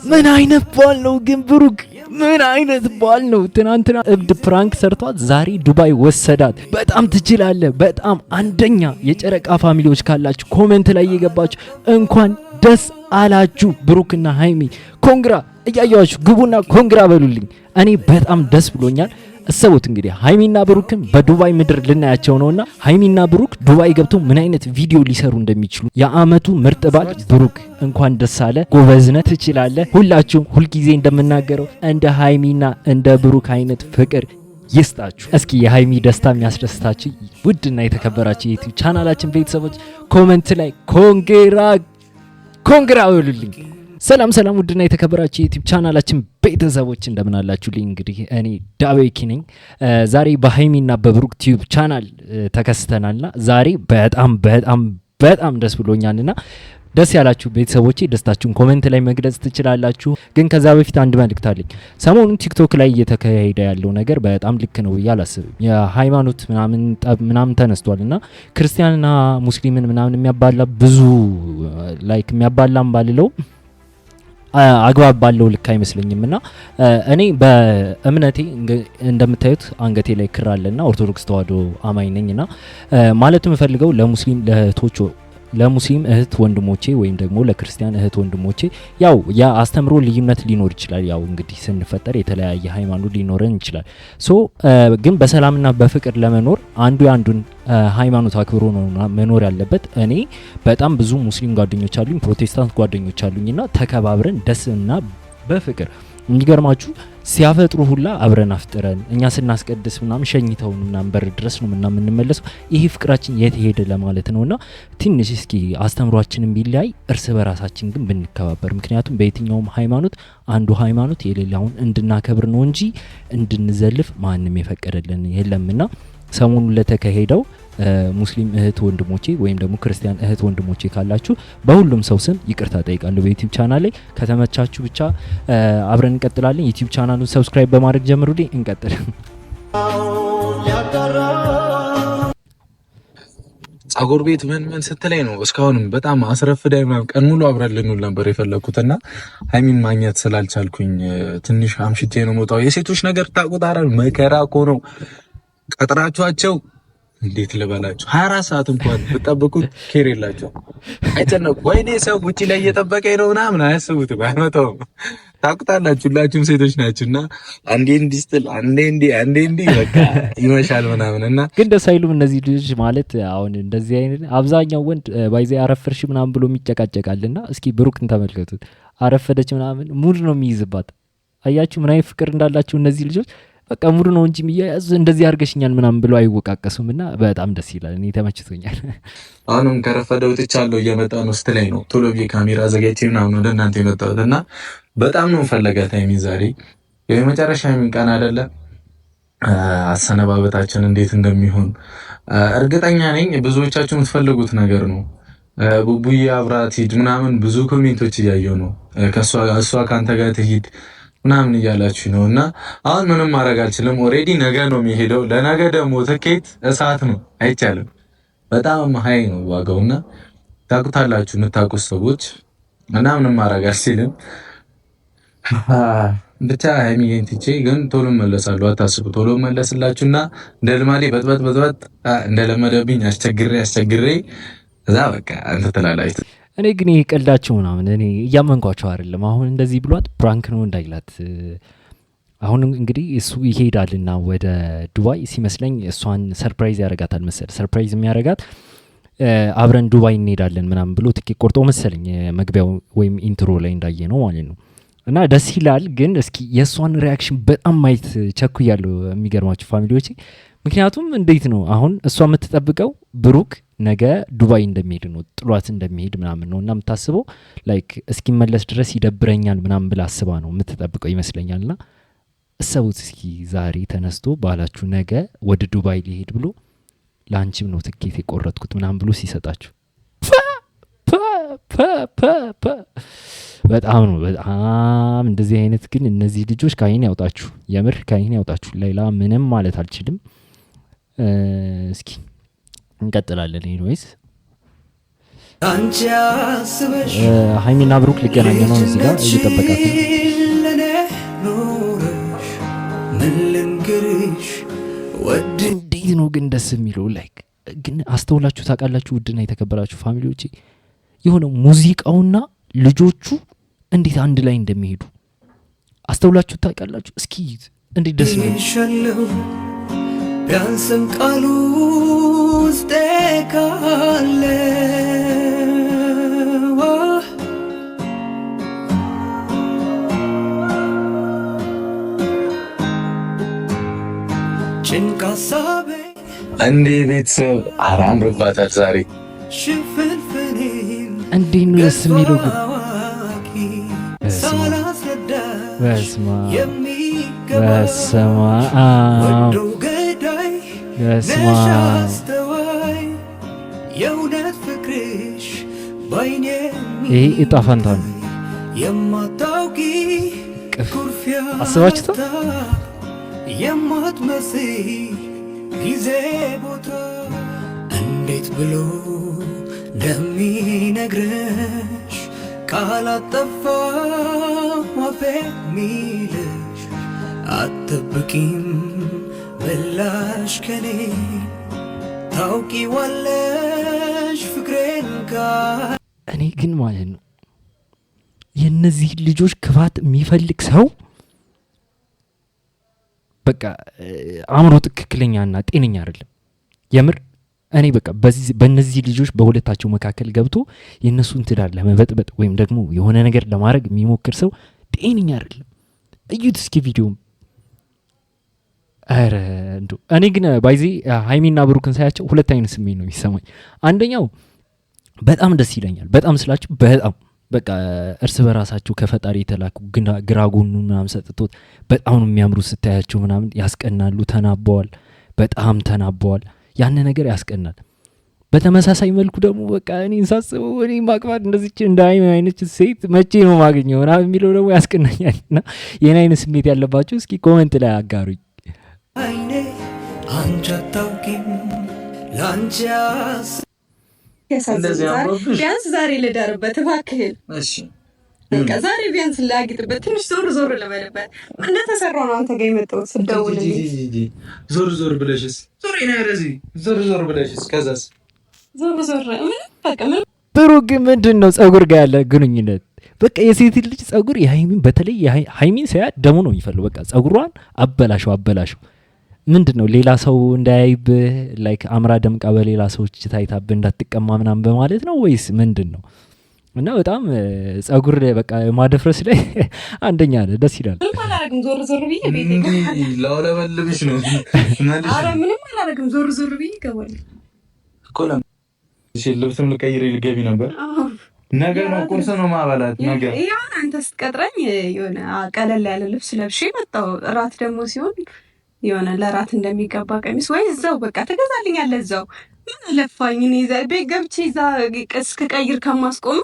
ምን አይነት ባል ነው ግን ብሩክ? ምን አይነት ባል ነው? ትናንትና እብድ ፕራንክ ሰርቷት ዛሬ ዱባይ ወሰዳት። በጣም ትችላለህ። በጣም አንደኛ። የጨረቃ ፋሚሊዎች ካላችሁ ኮሜንት ላይ እየገባችሁ እንኳን ደስ አላችሁ ብሩክና ሃይሚ። ኮንግራ እያያችሁ ግቡና ኮንግራ በሉልኝ። እኔ በጣም ደስ ብሎኛል። እሰቡት እንግዲህ ሃይሚና ብሩክን በዱባይ ምድር ልናያቸው ነውና ሃይሚና ብሩክ ዱባይ ገብተው ምን አይነት ቪዲዮ ሊሰሩ እንደሚችሉ። የአመቱ ምርጥ ባል ብሩክ እንኳን ደስ አለ። ጎበዝነት ትችላለህ። ሁላችሁም ሁልጊዜ እንደምናገረው እንደ ሃይሚና እንደ ብሩክ አይነት ፍቅር ይስጣችሁ። እስኪ የሃይሚ ደስታ የሚያስደስታችሁ ውድና የተከበራችሁ የዩቲዩብ ቻናላችን ቤተሰቦች ኮሜንት ላይ ኮንግራ በሉልኝ። ሰላም ሰላም፣ ውድና የተከበራችሁ የዩቲዩብ ቻናላችን ቤተሰቦች እንደምን አላችሁልኝ? እንግዲህ እኔ ዳቤኪ ነኝ። ዛሬ በሃይሚና በብሩክ ቲዩብ ቻናል ተከስተናልና ዛሬ በጣም ደስ ብሎኛልና ደስ ያላችሁ ቤተሰቦቼ ደስታችሁን ኮሜንት ላይ መግለጽ ትችላላችሁ። ግን ከዛ በፊት አንድ መልእክት አለኝ። ሰሞኑን ቲክቶክ ላይ እየተካሄደ ያለው ነገር በጣም ልክ ነው ብዬ አላስብም። የሃይማኖት ምናምን ተነስቷልና ክርስቲያንና ሙስሊምን ምናምን የሚያባላ ብዙ ላይክ የሚያባላም ባልለው አግባብ ባለው ልክ አይመስለኝም። እና እኔ በእምነቴ እንደምታዩት አንገቴ ላይ ክር አለና ኦርቶዶክስ ተዋህዶ አማኝ ነኝና ማለት የምፈልገው ለሙስሊም እህት ወንድሞቼ ወይም ደግሞ ለክርስቲያን እህት ወንድሞቼ ያው የአስተምሮ ልዩነት ሊኖር ይችላል። ያው እንግዲህ ስንፈጠር የተለያየ ሃይማኖት ሊኖረን ይችላል። ግን በሰላምና በፍቅር ለመኖር አንዱ የአንዱን ሃይማኖት አክብሮ ነው መኖር ያለበት። እኔ በጣም ብዙ ሙስሊም ጓደኞች አሉኝ፣ ፕሮቴስታንት ጓደኞች አሉኝና ተከባብረን ደስና በፍቅር የሚገርማችሁ ሲያፈጥሩ ሁላ አብረን አፍጥረን እኛ ስናስቀድስ ምናምን ሸኝተውን ምናምን በር ድረስ ነው ምናምን የምንመለሰው። ይሄ ፍቅራችን የት ሄደ ለማለት ነውና ትንሽ እስኪ አስተምሯችንን ቢለያይ እርስ በራሳችን ግን ብንከባበር። ምክንያቱም በየትኛውም ሃይማኖት አንዱ ሃይማኖት የሌላውን እንድናከብር ነው እንጂ እንድንዘልፍ ማንም የፈቀደልን የለምና ሰሞኑን ለተካሄደው ሙስሊም እህት ወንድሞቼ ወይም ደግሞ ክርስቲያን እህት ወንድሞቼ ካላችሁ በሁሉም ሰው ስም ይቅርታ ጠይቃለሁ። በዩቲዩብ ቻናል ላይ ከተመቻችሁ ብቻ አብረን እንቀጥላለን። ዩቲዩብ ቻናሉን ሰብስክራይብ በማድረግ ጀምሩልኝ። እንቀጥል። ጸጉር ቤት ምን ስትለኝ ነው እስካሁንም በጣም አስረፍዳይ ምናምን ቀን ሙሉ አብረን ልንውል ነበር የፈለኩትና ሃይሚን ማግኘት ስላልቻልኩኝ ትንሽ አምሽቼ ነው የምወጣው። የሴቶች ነገር ታቆጣራል መከራ እኮ ነው። ቀጥራችኋቸው እንዴት ልበላችሁ 24 ሰዓት እንኳን ብትጠብቁት ኬር የላቸው አይጨነቁ። ወይኔ ሰው ውጪ ላይ እየጠበቀኝ ነው ምናምን አያስቡትም፣ አይመጣውም። ታውቁታላችሁ ሁላችሁም ሴቶች ናችሁና አንዴ እንዲህ ስትል አንዴ እንዲህ በቃ ይመሻል ምናምንና ግን ደስ አይሉም እነዚህ ልጆች ማለት አሁን እንደዚህ አይነት አብዛኛው ወንድ ባይዘ አረፈርሽ ምናምን ብሎ የሚጨቃጨቃልና እስኪ ብሩክን ተመልከቱት። አረፈደች ምናምን ሙድ ነው የሚይዝባት። አያችሁ ምን አይነት ፍቅር እንዳላችሁ እነዚህ ልጆች። በቃ ሙሉ ነው እንጂ የሚያያዝ እንደዚህ አድርገሽኛል ምናምን ብሎ አይወቃቀሱምና በጣም ደስ ይላል። እኔ ተመችቶኛል። አሁንም ከረፈደ ወጥቻለሁ እየመጣ ነው ስትለኝ ነው ቶሎ ብዬ ካሜራ ዘጋጅቼ ምናምን ወደ እናንተ የመጣሁትና በጣም ነው ፈለጋት ሃይሚ። ዛሬ የመጨረሻ ሃይሚን ቀን አይደለ አሰነባበታችን እንዴት እንደሚሆን እርግጠኛ ነኝ። ብዙዎቻችሁ የምትፈልጉት ነገር ነው። ቡቡዬ አብራት ሂድ ምናምን ብዙ ኮሜንቶች እያየሁ ነው። እሷ ካንተ ጋር ትሂድ ምናምን እያላችሁ ነው። እና አሁን ምንም ማድረግ አልችልም። ኦሬዲ ነገ ነው የሚሄደው። ለነገ ደግሞ ትኬት እሳት ነው፣ አይቻልም። በጣም ሀይ ነው ዋጋውና ታውቁታላችሁ የምታውቁት ሰዎች እና ምንም ማድረግ አልችልም። ብቻ ሃይሚዬን ትቼ ግን ቶሎ መለሳለሁ፣ አታስቡ። ቶሎ መለስላችሁና እንደ ልማዴ በጥበጥ እንደለመደብኝ አስቸግሬ እዛ በቃ አንተ ትላላችሁ። እኔ ግን ይሄ ቀልዳቸው ምናምን እኔ እያመንኳቸው አይደለም። አሁን እንደዚህ ብሏት ፕራንክ ነው እንዳይላት። አሁን እንግዲህ እሱ ይሄዳልና ወደ ዱባይ ሲመስለኝ እሷን ሰርፕራይዝ ያደርጋታል መሰል። ሰርፕራይዝ የሚያደርጋት አብረን ዱባይ እንሄዳለን ምናምን ብሎ ትኬት ቆርጦ መሰለኝ መግቢያው ወይም ኢንትሮ ላይ እንዳየ ነው ማለት ነው። እና ደስ ይላል። ግን እስኪ የእሷን ሪያክሽን በጣም ማየት ቸኩያለሁ። የሚገርማችሁ ፋሚሊዎቼ፣ ምክንያቱም እንዴት ነው አሁን እሷ የምትጠብቀው ብሩክ ነገ ዱባይ እንደሚሄድ ነው፣ ጥሏት እንደሚሄድ ምናምን ነው እና የምታስበው ላይክ እስኪመለስ ድረስ ይደብረኛል ምናምን ብላ አስባ ነው የምትጠብቀው ይመስለኛልና እሰቡት እስኪ ዛሬ ተነስቶ ባላችሁ ነገ ወደ ዱባይ ሊሄድ ብሎ ለአንቺም ነው ትኬት የቆረጥኩት ምናምን ብሎ ሲሰጣችሁ በጣም እንደዚህ አይነት ግን እነዚህ ልጆች ካይን ያውጣችሁ፣ የምር ካይን ያውጣችሁ። ሌላ ምንም ማለት አልችልም። እስኪ እንቀጥላለን። ኤኒዌይስ ሀይሚና ብሩክ ሊገናኙ ነው። እዚህ ጋር እየጠበቃት እንዴት ነው ግን ደስ የሚለው ላይክ ግን አስተውላችሁ ታውቃላችሁ? ውድና የተከበራችሁ ፋሚሊዎቼ የሆነ ሙዚቃውና ልጆቹ እንዴት አንድ ላይ እንደሚሄዱ አስተውላችሁ ታውቃላችሁ? እስኪ እንዴት ደስ ነው ቢያንስም ቃሉ ውስጥ ካለ ጭንቃሳቤ እንዴ ቤተሰብ አምሮባታል ዛሬ እንዴት ነው ደስ የሚለው ግን በስመ አብ ይሄ እጣ ፈንታ ነው። አስባችሁታ ጊዜ ቦታ እንዴት ብሎ እንደሚነግርሽ ቃላጠፋ ዋፌ ሚልሽ አትጠብቂም ምላሽ ከኔ ታውቂዋለሽ ፍቅሬን እኔ ግን ማለት ነው የእነዚህ ልጆች ክፋት የሚፈልግ ሰው በቃ አእምሮ ትክክለኛና ጤነኛ አይደለም። የምር እኔ በቃ በእነዚህ ልጆች በሁለታቸው መካከል ገብቶ የእነሱን ትዳር ለመበጥበጥ ወይም ደግሞ የሆነ ነገር ለማድረግ የሚሞክር ሰው ጤነኛ አይደለም። እዩት እስኪ ቪዲዮም። ኧረ እንደው እኔ ግን ባይዜ ሀይሚና ብሩክን ሳያቸው ሁለት አይነት ስሜት ነው የሚሰማኝ። አንደኛው በጣም ደስ ይለኛል። በጣም ስላችሁ በጣም በቃ እርስ በራሳቸው ከፈጣሪ የተላኩ ግራ ጎኑ ምናምን ሰጥቶት በጣም ነው የሚያምሩት ስታያቸው ምናምን ያስቀናሉ። ተናበዋል፣ በጣም ተናበዋል። ያን ነገር ያስቀናል። በተመሳሳይ መልኩ ደግሞ በቃ እኔ ሳስበው እኔ ማቅፋት እንደዚች እንደ ሀይሚ አይነች ሴት መቼ ነው ማገኘው ምናምን የሚለው ደግሞ ያስቀናኛል። እና ይህን አይነት ስሜት ያለባቸው እስኪ ኮመንት ላይ አጋሩኝ። አይኔ አንቺ አታውቂም ላንቺ ቢያንስ ዛሬ ልደርበት እባክህን። በቃ ዛሬ ቢያንስ ላጊጥበት፣ ትንሽ ዞር ዞር ልበልበት። እንደተሰራው ነው አንተ ጋር የመጣሁት ስደውልልኝ። ዞር ዞር ብለሽስ ዞር ብለሽስ ከዛስ ዞር በቃ ምን ብሩክ ምንድን ነው ጸጉር ጋር ያለ ግንኙነት? በቃ የሴት ልጅ ጸጉር የሀይሚን በተለይ ሀይሚን ሳያት ደሙ ነው የሚፈልው። በቃ ጸጉሯን አበላሸው። ምንድን ነው ሌላ ሰው እንዳያይብህ ላይክ አምራ ደምቃ በሌላ ሰዎች ታይታብህ እንዳትቀማ ምናምን በማለት ነው ወይስ ምንድን ነው? እና በጣም ጸጉር በቃ ማደፍረስ ላይ አንደኛ ነህ። ደስ ይላል። ዞር ብዬ ቤቴ ላውለበልብሽ ነው። ኧረ ምንም አላደርግም። ዞር ብዬ እገባለሁ እኮ ልብስም ልቀይር ልገቢ ነበር። ነገ ነው ቁርስ ነው ማበላት። ነገ ይሁን አንተ ስትቀጥረኝ የሆነ ቀለል ያለ ልብስ ለብሼ መጣሁ። እራት ደግሞ ሲሆን የሆነ ለራት እንደሚገባ ቀሚስ ወይ እዛው በቃ ትገዛልኛለህ። እዛው ምን አለፋኝ እኔ ቤት ገብቼ እዛ እስክቀይር ከማስቆም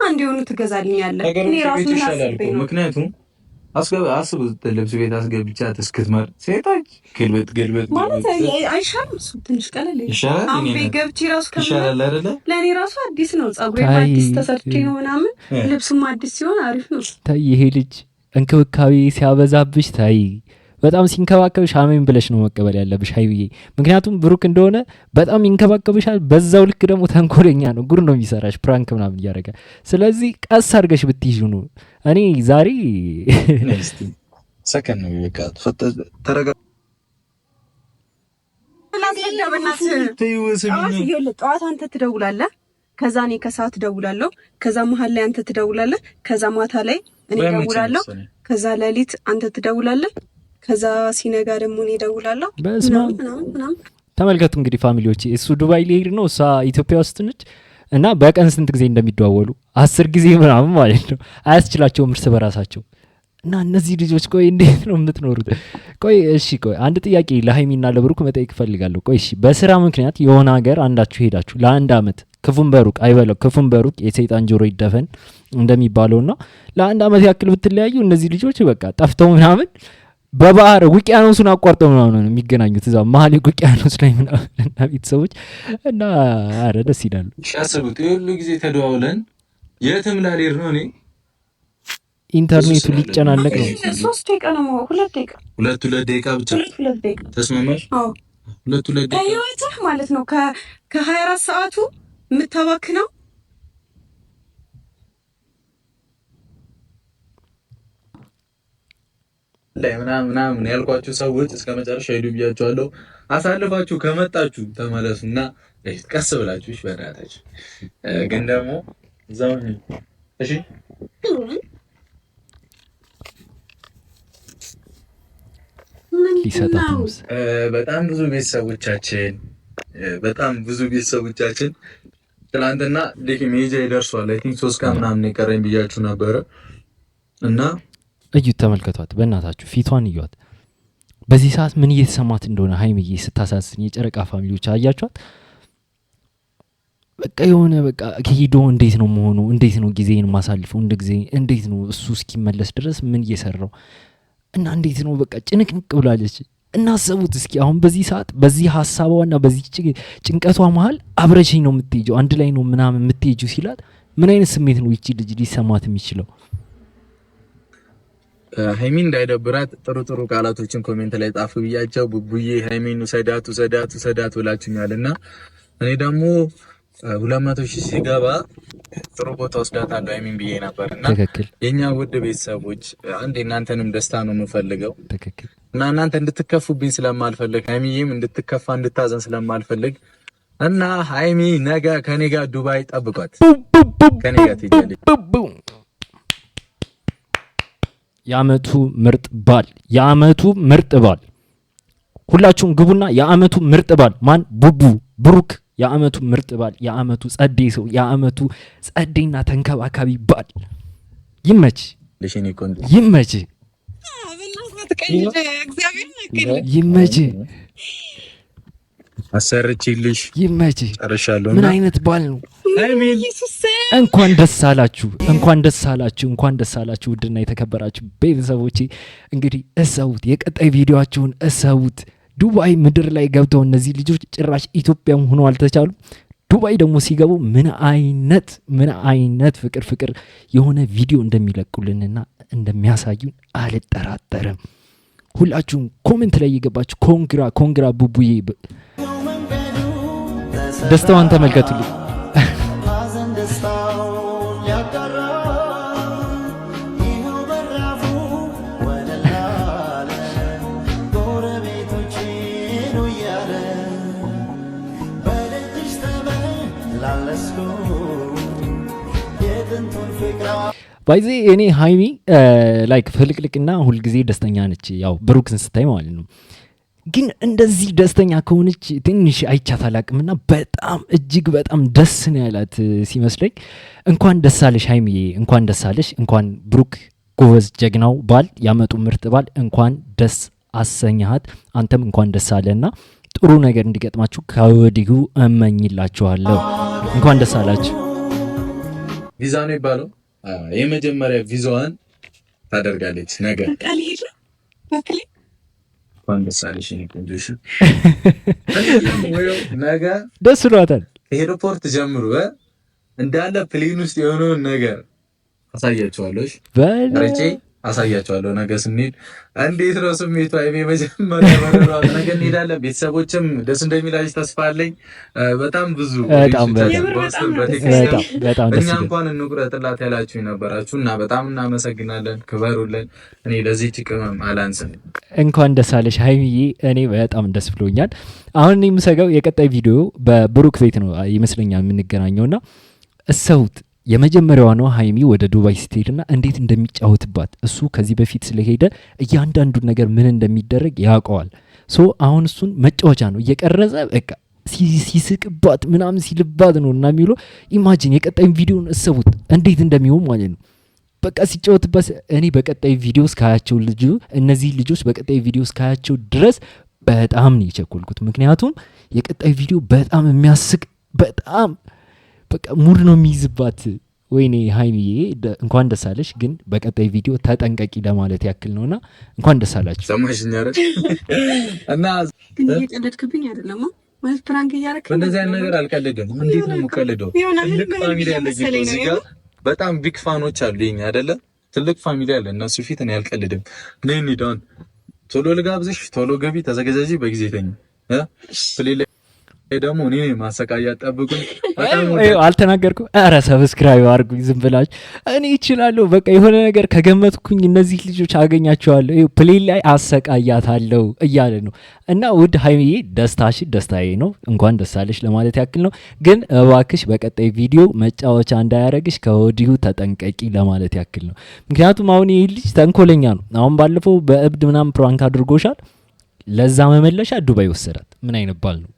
አንድ የሆኑ ትገዛልኛለህ። እኔ ራሱ ምን አስቤ ነው። ምክንያቱም አስብ ልብስ ቤት አስገብቻት እስክትመር ሴቶች ግልብጥ ማለት አይሻልም? እሱ ትንሽ ቀለል ይሻላል። አሁን ቤት ገብቼ ራሱ ይሻላል አይደለ? ለእኔ ራሱ አዲስ ነው። ጸጉሬ አዲስ ተሰርቼ ነው ምናምን፣ ልብሱም አዲስ ሲሆን አሪፍ ነው። ታይ ይሄ ልጅ እንክብካቤ ሲያበዛብሽ ታይ። በጣም ሲንከባከብሽ አሜን ብለሽ ነው መቀበል ያለብሽ ሀይሚዬ። ምክንያቱም ብሩክ እንደሆነ በጣም ይንከባከብሻል፣ በዛው ልክ ደግሞ ተንኮለኛ ነው። ጉር ነው የሚሰራሽ ፕራንክ ምናምን እያደረገ። ስለዚህ ቀስ አድርገሽ ብትይዙ ነው። እኔ ዛሬ ሰከን ነው በቃ ተረጋ። ጠዋት አንተ ትደውላለህ፣ ከዛ እኔ ከሰዓት እደውላለሁ፣ ከዛ መሀል ላይ አንተ ትደውላለህ፣ ከዛ ማታ ላይ እኔ እደውላለሁ፣ ከዛ ሌሊት አንተ ትደውላለህ፣ ከዛ ሲነጋ ደግሞ እኔ እደውላለሁ። ምናምን ተመልከቱ እንግዲህ ፋሚሊዎች፣ እሱ ዱባይ ሊሄድ ነው፣ እሷ ኢትዮጵያ ውስጥ ነች። እና በቀን ስንት ጊዜ እንደሚደዋወሉ 10 ጊዜ ምናምን ማለት ነው። አያስችላቸውም እርስ በራሳቸው። እና እነዚህ ልጆች ቆይ እንዴት ነው የምትኖሩት? ቆይ እሺ፣ ቆይ አንድ ጥያቄ ለሀይሚና ለብሩክ መጠየቅ እፈልጋለሁ። ቆይ እሺ፣ በስራ ምክንያት የሆነ ሀገር አንዳችሁ ሄዳችሁ ለ1 አመት ክፉን በሩቅ አይበለው፣ ክፉን በሩቅ የሰይጣን ጆሮ ይደፈን እንደሚባለውና ለ1 አመት ያክል ብትለያዩ እነዚህ ልጆች በቃ ጠፍተው ምናምን በባህር ውቅያኖሱን አቋርጠው ምናምን የሚገናኙት እዛ መሀል ውቅያኖስ ላይ ምናምን እና ቤተሰቦች እና አረ ደስ ይላሉ። አስቡት ሁሉ ጊዜ ተደዋውለን የትም ላልሄድ ነው እኔ ኢንተርኔቱ ሊጨናነቅ ነው። 3 ደቂቃ ነው 2 ደቂቃ 2 ደቂቃ ብቻ 2 ደቂቃ ተስማማሽ? አዎ 2 ደቂቃ ህይወትህ ማለት ነው ከ24 ሰዓቱ የምታባክነው ላይ ምናምን ያልኳችሁ ሰዎች እስከ መጨረሻ ሄዱ ብያችኋለሁ። አሳልፋችሁ ከመጣችሁ ተመለሱና ቀስ ብላችሁ በእናታችሁ ግን ደግሞ እዛው እሺ በጣም ብዙ ቤተሰቦቻችን ትናንትና ሜጃ ይደርሷል። አይ ቲንክ 3 ቀን ምናምን የቀረኝ ብያችሁ ነበረ እና እዩት፣ ተመልከቷት፣ በእናታችሁ ፊቷን እዩት። በዚህ ሰዓት ምን እየተሰማት እንደሆነ ሀይሚዬ ስታሳዝን፣ የጨረቃ ፋሚሊዎች አያችኋት። በቃ የሆነ በቃ ሄዶ እንዴት ነው መሆኑ፣ እንዴት ነው ጊዜን ማሳልፈው፣ እንዴት ነው እሱ እስኪመለስ ድረስ ምን እየሰራው እና እንዴት ነው በቃ ጭንቅንቅ ብላለች። እናሰቡት እስኪ አሁን በዚህ ሰዓት በዚህ ሀሳቧና በዚህ ጭንቀቷ መሀል አብረሽኝ ነው የምትሄጂው፣ አንድ ላይ ነው ምናምን የምትሄጂው ሲላት ምን አይነት ስሜት ነው ይቺ ልጅ ሊሰማት የሚችለው? ሀይሚን እንዳይደብራት ጥሩ ቃላቶችን ኮሜንት ላይ ጻፉ ብያቸው፣ ቡቡዬ ሀይሚን ሰዳቱ ብላችሁኛልና እኔ ደግሞ 200,000 ሲገባ ጥሩ ቦታ ወስዳታለሁ ሀይሚን ብዬ ነበርና የኛ ውድ ቤተሰቦች አንዴ እናንተንም ደስታ ነው የምፈልገው እና እናንተ እንድትከፉብኝ ስለማልፈልግ ሀይሚዬም እንድትከፋ እንድታዘን ስለማልፈልግ እና ሀይሚ ነገ ከኔ ጋር ዱባይ ጠብቋት። ከኔ ጋር ትሄጃለች። የአመቱ ምርጥ ባል ሁላችሁም ግቡና የአመቱ ምርጥ ባል ማን? ቡቡ ብሩክ የአመቱ ምርጥ ባል፣ የአመቱ ጸዴ ሰው፣ የአመቱ ጸዴና ተንከባካቢ ባል ይመች ይመች ይመች አሰርችልሽ ይመች። ጨርሻለሁ። ምን አይነት ባል ነው? እንኳን ደስ አላችሁ፣ እንኳን ደስ አላችሁ፣ እንኳን ደስ አላችሁ ውድና የተከበራችሁ ቤተሰቦቼ። እንግዲህ እሰቡት፣ የቀጣይ ቪዲዮአችሁን እሰቡት። ዱባይ ምድር ላይ ገብተው እነዚህ ልጆች ጭራሽ ኢትዮጵያም ሆኖ አልተቻሉም። ዱባይ ደግሞ ሲገቡ ምን አይነት ፍቅር የሆነ ቪዲዮ እንደሚለቁልንና እንደሚያሳዩን አልጠራጠርም። ሁላችሁም ኮሜንት ላይ የገባችሁ ኮንግራ ቡቡዬ ደስታዋን ተመልከቱልኝ። ባይዜ እኔ ሀይሚ ላይክ ፍልቅልቅና ሁልጊዜ ደስተኛ ነች፣ ያው ብሩክን ስታይ ማለት ነው። ግን እንደዚህ ደስተኛ ከሆነች ትንሽ አይቻት አላቅምና በጣም እጅግ በጣም ደስ ነው ያላት ሲመስለኝ። እንኳን ደስ አለሽ ሀይሚዬ፣ እንኳን ደስ አለሽ፣ እንኳን ብሩክ ጎበዝ ጀግናው ባል፣ ያመጡ ምርጥ ባል እንኳን ደስ አሰኛሃት። አንተም እንኳን ደስ አለና ጥሩ ነገር እንዲገጥማችሁ ከወዲሁ እመኝላችኋለሁ። እንኳን ደስ አላችሁ። ቪዛ ነው ይባለው የመጀመሪያ ቪዛዋን ታደርጋለች ነገ። እንኳን ደስ አለሽ ቆንጆሽ። ነገ ደስ ብሏታል። ኤርፖርት ጀምሮ እንዳለ ፕሌን ውስጥ የሆነውን ነገር አሳያቸዋለሁ። አሳያቸዋለሁ ነገ ስንሄድ እንዴት ነው ስሜቱ። አይኔ መጀመሪያ መረራው ነገ እንሄዳለን። ቤተሰቦችም ደስ እንደሚላችሁ ተስፋ አለኝ። በጣም ብዙ እኛ እንኳን እንቁረጥላት ያላችሁ የነበራችሁ እና በጣም እናመሰግናለን። ክበሩልን። እኔ ለዚህ ቅመም አላንስም። እንኳን ደስ አለሽ ሀይሚዬ። እኔ በጣም ደስ ብሎኛል። አሁን እኔ የምሰጋው የቀጣይ ቪዲዮ በብሩክ ቤት ነው ይመስለኛል የምንገናኘውና እሰውት የመጀመሪያዋ ነው ሀይሚ ወደ ዱባይ ስትሄድና እንዴት እንደሚጫወትባት እሱ ከዚህ በፊት ስለሄደ እያንዳንዱን ነገር ምን እንደሚደረግ ያውቀዋል። ሶ አሁን እሱን መጫወቻ ነው እየቀረጸ በቃ ሲስቅባት ምናምን ሲልባት ነው እና የሚለው ኢማጂን የቀጣይን ቪዲዮን እሰቡት እንዴት እንደሚሆን ማለት ነው። በቃ ሲጫወትባት እኔ በቀጣይ ቪዲዮ እስካያቸው እነዚህ ልጆች በቀጣይ ቪዲዮ እስካያቸው ድረስ በጣም ነው የቸኮልኩት። ምክንያቱም የቀጣይ ቪዲዮ በጣም የሚያስቅ በጣም በቃ ሙድ ነው የሚይዝባት። ወይኔ ሀይሚዬ እንኳን ደስ አለሽ። ግን በቀጣይ ቪዲዮ ተጠንቀቂ ለማለት ያክል ነውና እንኳን ደስ አላችሁ። ሰማሽኝ አይደል? እና ግን እየቀለድክብኝ አይደለም ማለት ፕራንክ እያደረክ እንደዚህ አይነት ነገር አልቀልድም። እንዴት ነው የምቀልደው? ትልቅ ፋሚሊ አለ እዚህ ጋር በጣም ቢግ ፋኖች አሉኝ አይደለ? ትልቅ ፋሚሊ አለ። እነሱ ፊት እኔ አልቀልድም። ነይ እንሂድ፣ ቶሎ ልጋብዝሽ፣ ቶሎ ገቢ፣ ተዘገጃጂ፣ በጊዜ ተኝ ፕሌይ ደግሞ እኔ ማሰቃያ ጠብቁኝ። አልተናገርኩም። ኧረ ሰብስክራይብ አድርጉኝ ዝም ብላችሁ። እኔ እችላለሁ። በቃ የሆነ ነገር ከገመትኩኝ እነዚህ ልጆች አገኛቸዋለሁ። ይኸው ፕሌን ላይ አሰቃያታለሁ እያለ ነው። እና ውድ ሀይሚዬ ደስታዬ ነው። እንኳን ደስ አለሽ ለማለት ያክል ነው። ግን እባክሽ በቀጣይ ቪዲዮ መጫወቻ እንዳያረግሽ ከወዲሁ ተጠንቀቂ ለማለት ያክል ነው። ምክንያቱም አሁን ይህ ልጅ ተንኮለኛ ነው። አሁን ባለፈው በእብድ ምናምን ፕራንክ አድርጎሻል። ለዛ መመለሻ ዱባይ ወሰዳት። ምን አይነት ባል ነው?